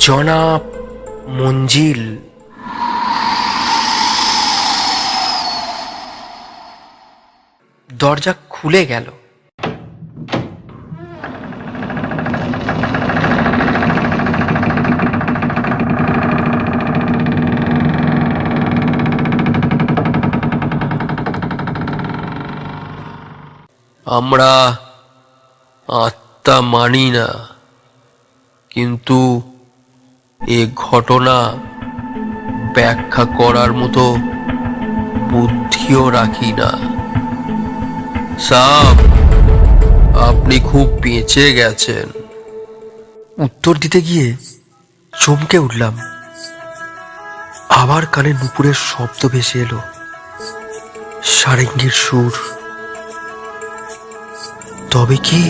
জনাব মঞ্জিল। দরজা খুলে গেল। আমরা আত্মা মানি না, কিন্তু এ ঘটনা ব্যাখ্যা করার মতো বুদ্ধিও রাখি না। সাব, আপনি খুব বেঁচে গেছেন। উত্তর দিতে গিয়ে চমকে উঠলাম। আবার কানে নুপুরের শব্দ ভেসে এলো, সারেঙ্গির সুর। তবে কি